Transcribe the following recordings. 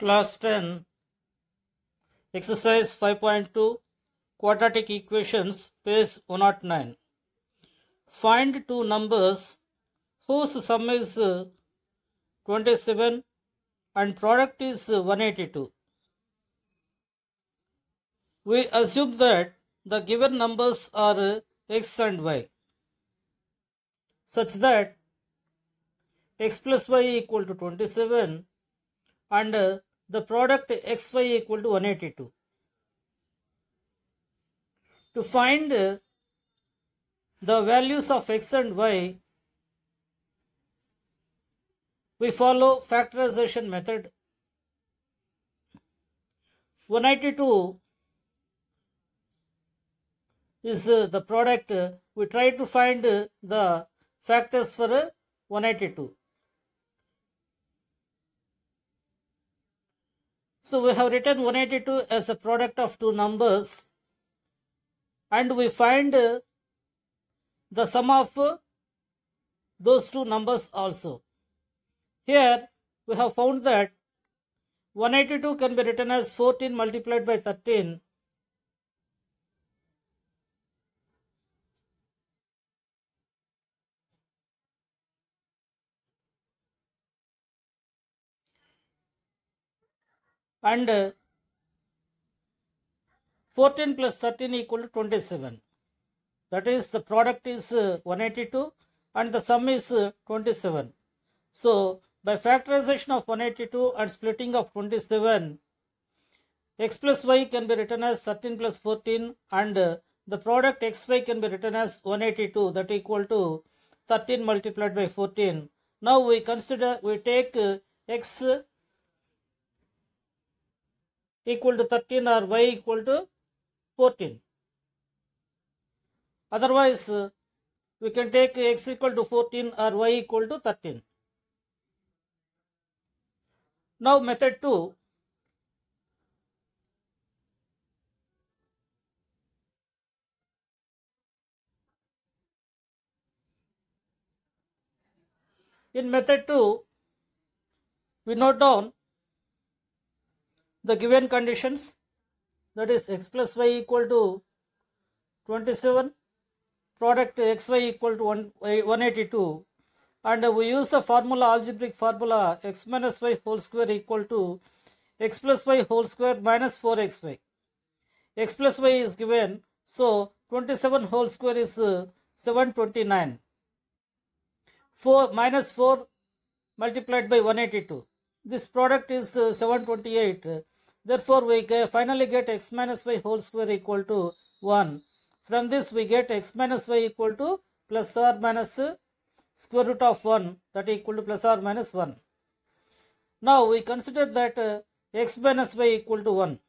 Class 10, Exercise 5.2, Quadratic Equations, page 109. Find two numbers whose sum is 27 and product is 182. We assume that the given numbers are x and y, such that x plus y equal to 27 and the product xy equal to 182. To find the values of x and y, we follow factorization method. 182 is the product. We try to find the factors for 182. So we have written 182 as a product of two numbers, and we find the sum of those two numbers also. Here we have found that 182 can be written as 14 multiplied by 13 and 14 plus 13 equal to 27. That is, the product is 182 and the sum is 27. So by factorization of 182 and splitting of 27, x plus y can be written as 13 plus 14 and the product xy can be written as 182, that equal to 13 multiplied by 14. Now we take x equal to 13 or y equal to 14. Otherwise, we can take x equal to 14 or y equal to 13. Now method 2. In method 2, we note down the given conditions, that is x plus y equal to 27, product xy equal to 182, and we use the algebraic formula x minus y whole square equal to x plus y whole square minus 4xy. X plus y is given, so 27 whole square is 729. 4 minus 4 multiplied by 182. This product is 728. Therefore, we finally get x minus y whole square equal to 1. From this, we get x minus y equal to plus or minus square root of 1, that equal to plus or minus 1. Now, we consider that x minus y equal to 1.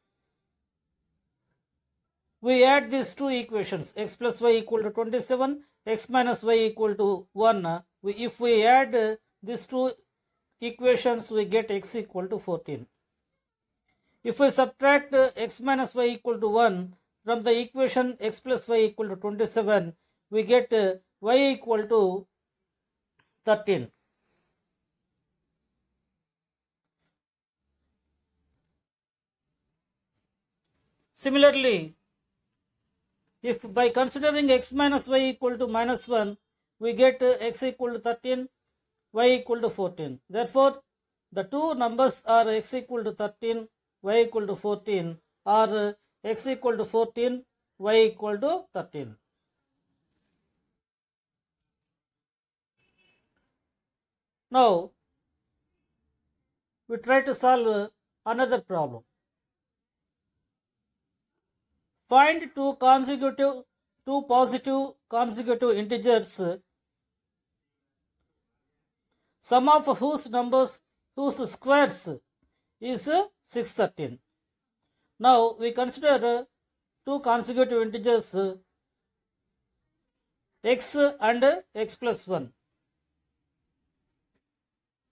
We add these two equations, x plus y equal to 27, x minus y equal to 1. If we add these two equations, we get x equal to 14. If we subtract x minus y equal to 1 from the equation x plus y equal to 27, we get y equal to 13. Similarly, if by considering x minus y equal to minus 1, we get x equal to 13, y equal to 14. Therefore, the two numbers are x equal to 13, y equal to 14, or x equal to 14, y equal to 13. Now, we try to solve another problem. Find two positive consecutive integers, sum of whose squares is 613. Now we consider two consecutive integers x and x plus 1.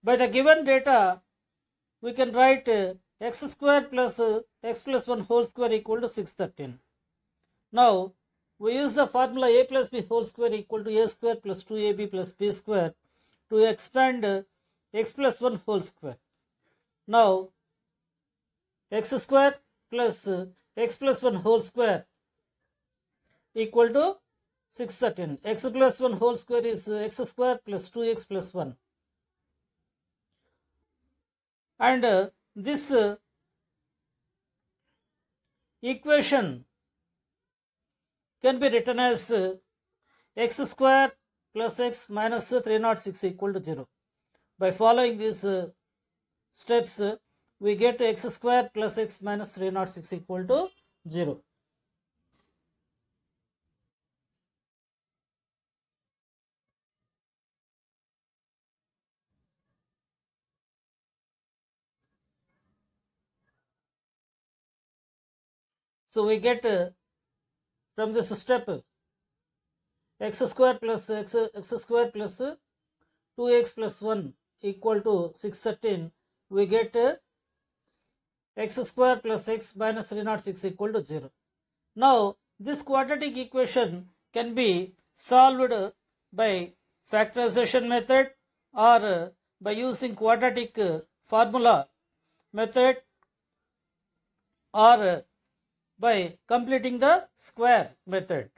By the given data, we can write x square plus x plus 1 whole square equal to 613. Now we use the formula a plus b whole square equal to a square plus 2ab plus b square to expand x plus 1 whole square. Now x square plus x plus 1 whole square equal to 613. X plus 1 whole square is x square plus 2x plus 1. And this equation can be written as x square plus x minus 306 equal to 0. By following these steps, we get x square plus x minus 306 equal to 0. So we get from this step x square plus x square plus 2x plus 1 equal to 613. We get x square plus x minus 306 equal to 0. Now this quadratic equation can be solved by factorization method or by using quadratic formula method or by completing the square method.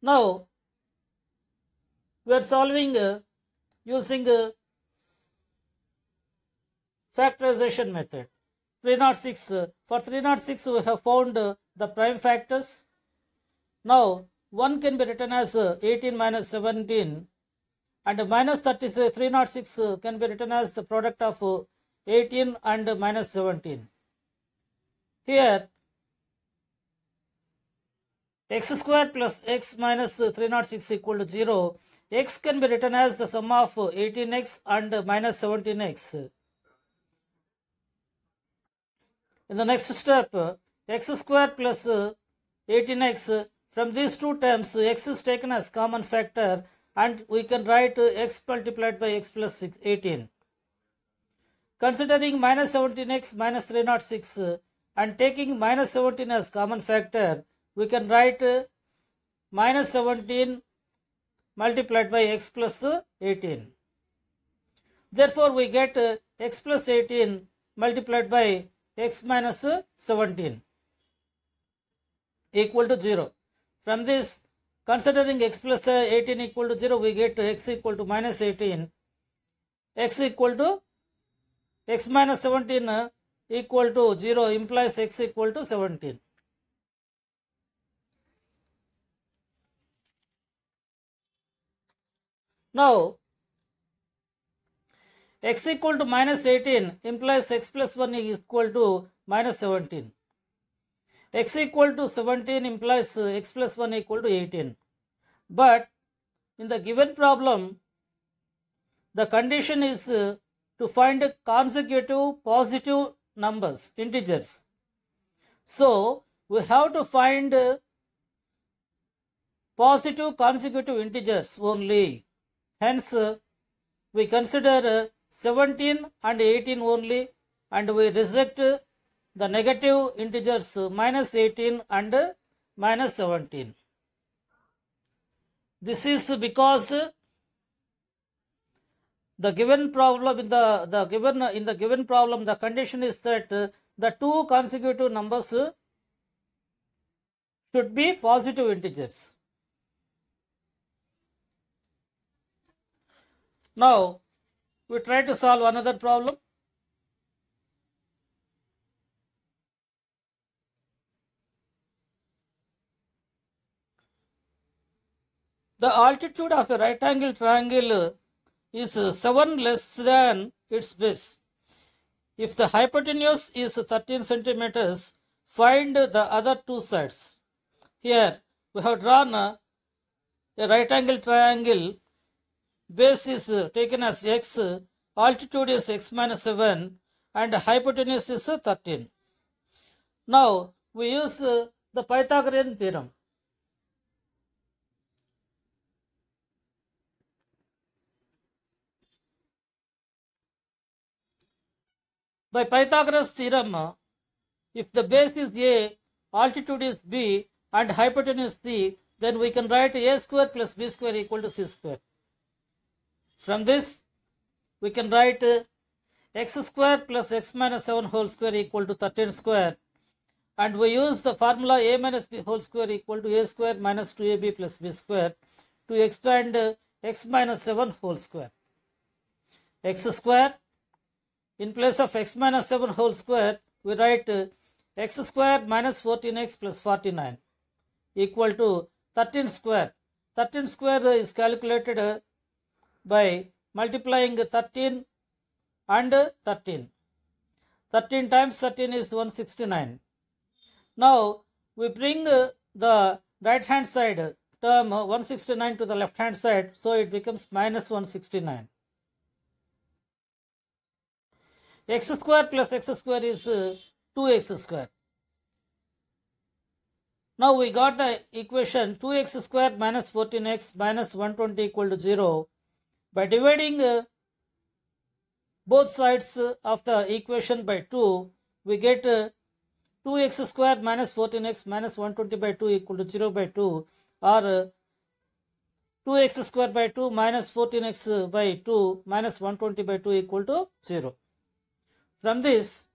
Now we are solving using factorization method. 306. For 306 we have found the prime factors. Now 1 can be written as 18 minus 17 and minus 306 can be written as the product of 18 and minus 17. Here x square plus x minus 306 equal to 0. X can be written as the sum of 18x and minus 17x. In the next step, x square plus 18x, from these two terms, x is taken as common factor and we can write x multiplied by x plus 18. Considering minus 17x minus 306 and taking minus 17 as common factor, we can write minus 17 multiplied by x plus 18. Therefore, we get x plus 18 multiplied by x minus 17 equal to 0. From this, considering x plus 18 equal to 0, we get x equal to minus 18. X equal to x minus 17 equal to 0 implies x equal to 17. Now, x equal to minus 18 implies x plus 1 is equal to minus 17. X equal to 17 implies x plus 1 equal to 18. But in the given problem, the condition is to find consecutive positive numbers, integers. So, we have to find positive consecutive integers only. Hence, we consider 17 and 18 only and we reject the negative integers minus 18 and minus 17. This is because the given problem in the given problem the condition is that the two consecutive numbers should be positive integers. Now, we try to solve another problem. The altitude of a right angle triangle is 7 less than its base. If the hypotenuse is 13 centimeters, find the other two sides. Here, we have drawn a right angle triangle. Base is taken as x, altitude is x minus 7 and hypotenuse is 13. Now, we use the Pythagorean theorem. By Pythagoras theorem, if the base is a, altitude is b and hypotenuse c, then we can write a square plus b square equal to c square. From this, we can write x square plus x minus 7 whole square equal to 13 square, and we use the formula a minus b whole square equal to a square minus 2ab plus b square to expand x minus 7 whole square. X square, in place of x minus 7 whole square, we write x square minus 14x plus 49 equal to 13 square. 13 square is calculated by multiplying 13 and 13. 13 times 13 is 169. Now we bring the right hand side term 169 to the left hand side, so it becomes minus 169. X square plus x square is 2x square. Now we got the equation 2x square minus 14x minus 120 equal to 0. By dividing both sides of the equation by 2, we get 2x square minus 14x minus 120 by 2 equal to 0 by 2, or 2x square by 2 minus 14x by 2 minus 120 by 2 equal to 0. From this,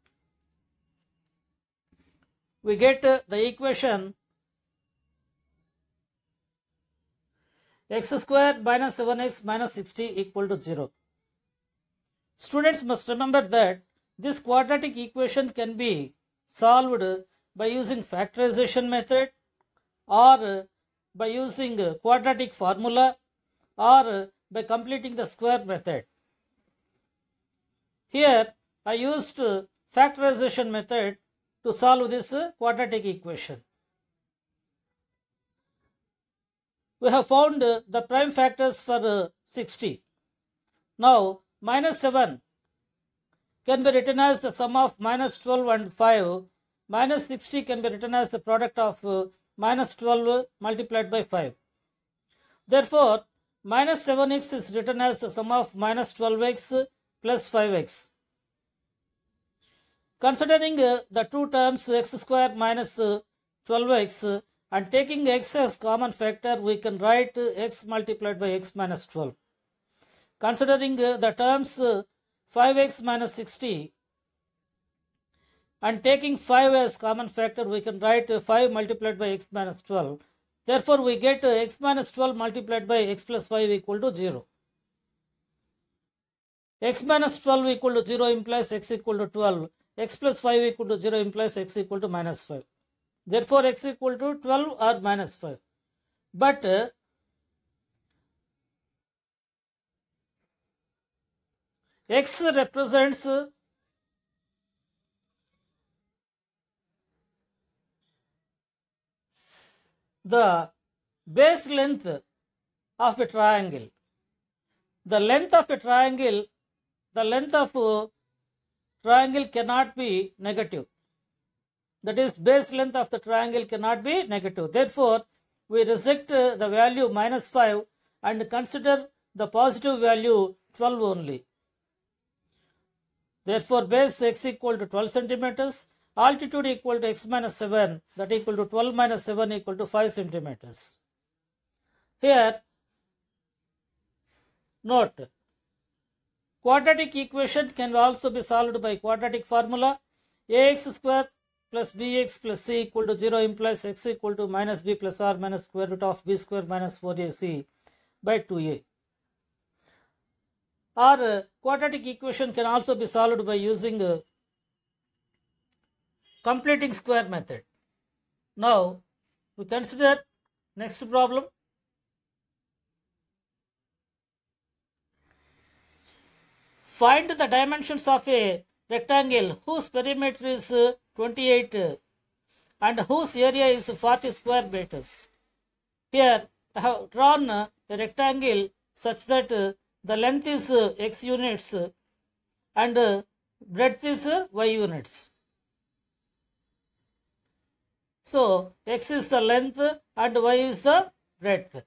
we get the equation x square minus 7x minus 60 equal to 0. Students must remember that this quadratic equation can be solved by using factorization method, or by using quadratic formula, or by completing the square method. Here I used factorization method to solve this quadratic equation. We have found the prime factors for 60. Now minus 7 can be written as the sum of minus 12 and 5. Minus 60 can be written as the product of minus 12 multiplied by 5. Therefore, minus 7x is written as the sum of minus 12x plus 5x. Considering the two terms x square minus 12x and taking x as common factor, we can write x multiplied by x minus 12. Considering the terms 5x minus 60 and taking 5 as common factor, we can write 5 multiplied by x minus 12. Therefore, we get x minus 12 multiplied by x plus 5 equal to 0. X minus 12 equal to 0 implies x equal to 12. X plus 5 equal to 0 implies x equal to minus 5. Therefore, x equal to 12 or minus 5. But x represents the base length of a triangle. The length of a triangle, the length of triangle cannot be negative. That is, base length of the triangle cannot be negative. Therefore, we reject the value minus 5 and consider the positive value 12 only. Therefore, base x equal to 12 centimeters, altitude equal to x minus 7, that equal to 12 minus 7 equal to 5 centimeters. Here, note, quadratic equation can also be solved by quadratic formula. Ax square plus bx plus c equal to 0 implies x equal to minus b plus r minus square root of b square minus 4ac by 2a. Or quadratic equation can also be solved by using completing square method. Now we consider next problem. Find the dimensions of a rectangle whose perimeter is 28 and whose area is 40 square meters. Here I have drawn a rectangle such that the length is x units and breadth is y units. So x is the length and y is the breadth.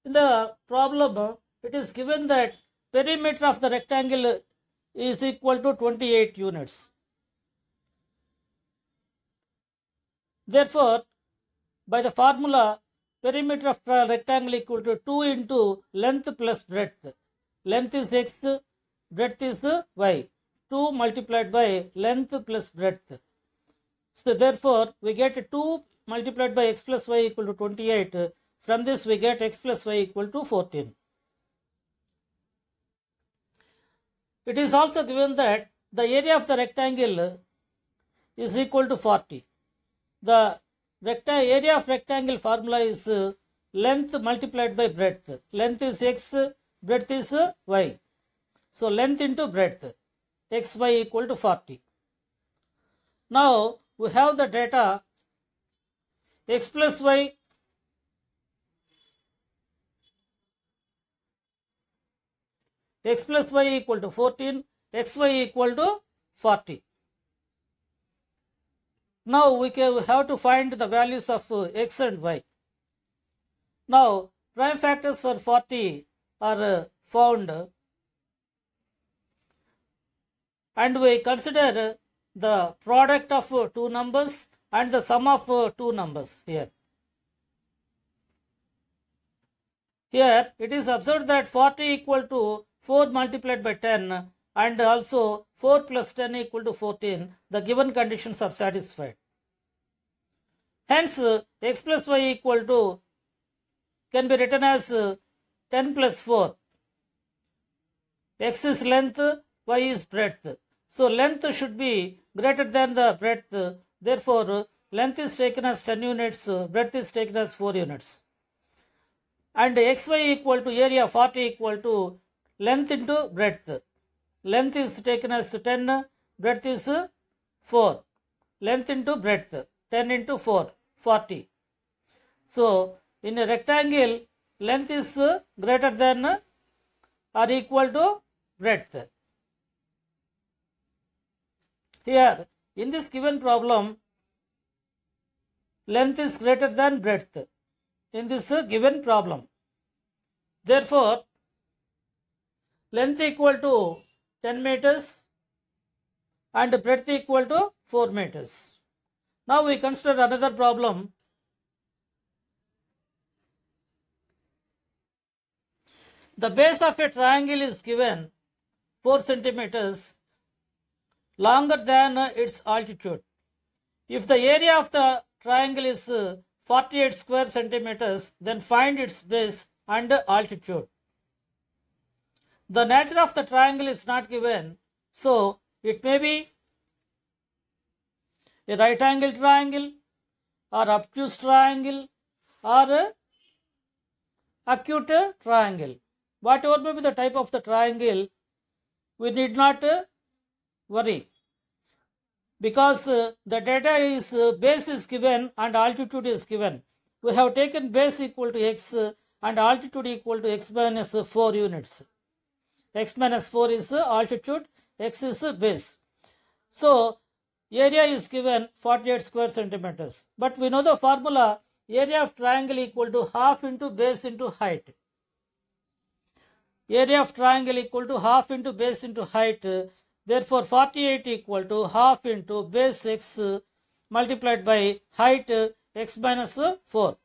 In the problem, it is given that perimeter of the rectangle is equal to 28 units. Therefore, by the formula perimeter of rectangle equal to 2 into length plus breadth. Length is x, breadth is y. 2 multiplied by length plus breadth. So therefore, we get 2 multiplied by x plus y equal to 28. From this we get x plus y equal to 14. It is also given that the area of the rectangle is equal to 40. The area of rectangle formula is length multiplied by breadth. Length is x, breadth is y. So length into breadth, x, y equal to 40. Now we have the data x plus y equal to 14, xy equal to 40. Now we have to find the values of x and y. Now prime factors for 40 are found, and we consider the product of two numbers and the sum of two numbers here. Here it is observed that 40 equal to 4 multiplied by 10 and also 4 plus 10 equal to 14. The given conditions are satisfied. Hence x plus y equal to can be written as 10 plus 4. X is length, y is breadth. So length should be greater than the breadth. Therefore length is taken as 10 units, breadth is taken as 4 units. And xy equal to area 40 equal to length into breadth. Length is taken as 10, breadth is 4. Length into breadth, 10 into 4, 40. So in a rectangle, length is greater than or equal to breadth. Here in this given problem, length is greater than breadth in this given problem. Therefore length equal to 10 meters and breadth equal to 4 meters. Now we consider another problem. The base of a triangle is given 4 centimeters longer than its altitude. If the area of the triangle is 48 square centimeters, then find its base and altitude. The nature of the triangle is not given, so it may be a right angle triangle or obtuse triangle or a acute triangle. Whatever may be the type of the triangle, we need not worry, because the data is base is given and altitude is given. We have taken base equal to x and altitude equal to x minus 4 units. X minus 4 is altitude, x is base. So area is given 48 square centimeters. But we know the formula, area of triangle equal to half into base into height. Area of triangle equal to half into base into height. Therefore 48 equal to half into base x multiplied by height x minus 4.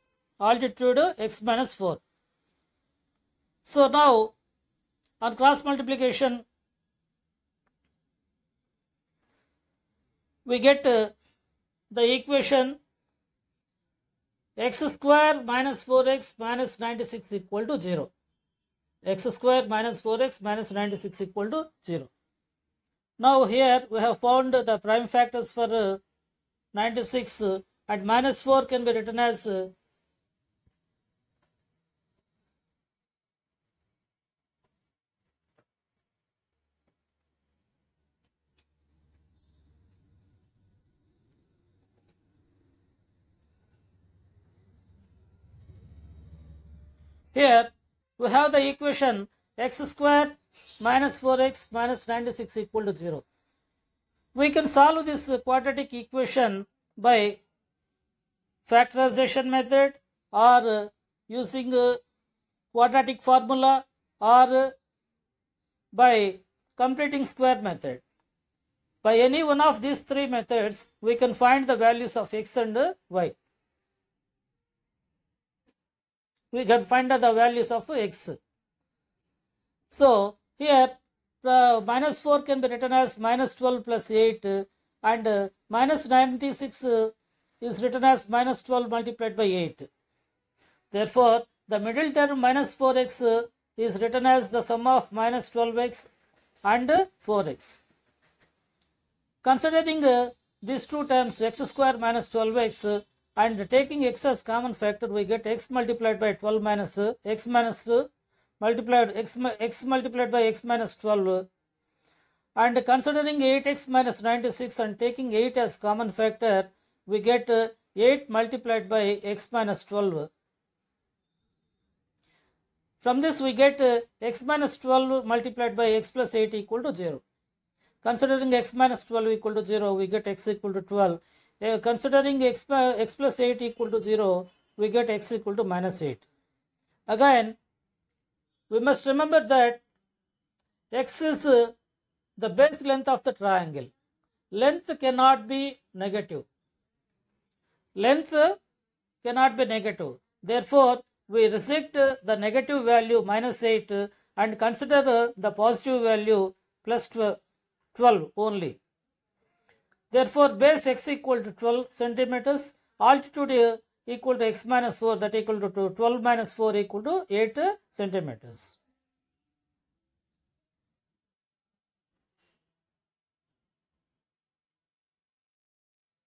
Altitude x minus 4. So now on cross multiplication, we get the equation x square minus 4x minus 96 equal to 0. X square minus 4x minus 96 equal to 0. Now here we have found the prime factors for 96 and minus 4 can be written as here we have the equation x square minus 4x minus 96 equal to 0. We can solve this quadratic equation by factorization method or using quadratic formula or by completing square method. By any one of these three methods, we can find the values of x and y. we can find out the values of x. So here minus 4 can be written as minus 12 plus 8 and minus 96 is written as minus 12 multiplied by 8. Therefore, the middle term minus 4x is written as the sum of minus 12x and 4x. Considering these two terms x square minus 12x and taking x as common factor, we get x multiplied by 12 minus x minus multiplied x multiplied by x minus 12, and considering 8x minus 96 and taking 8 as common factor, we get 8 multiplied by x minus 12. From this we get x minus 12 multiplied by x plus 8 equal to 0. Considering x minus 12 equal to 0, we get x equal to 12. Considering x plus 8 equal to 0, we get x equal to minus 8. Again, we must remember that x is the base length of the triangle. Length cannot be negative. Length cannot be negative. Therefore, we reject the negative value minus 8 and consider the positive value plus 12 only. Therefore, base x equal to 12 centimeters, altitude equal to x minus 4, that equal to 12 minus 4 equal to 8 centimeters.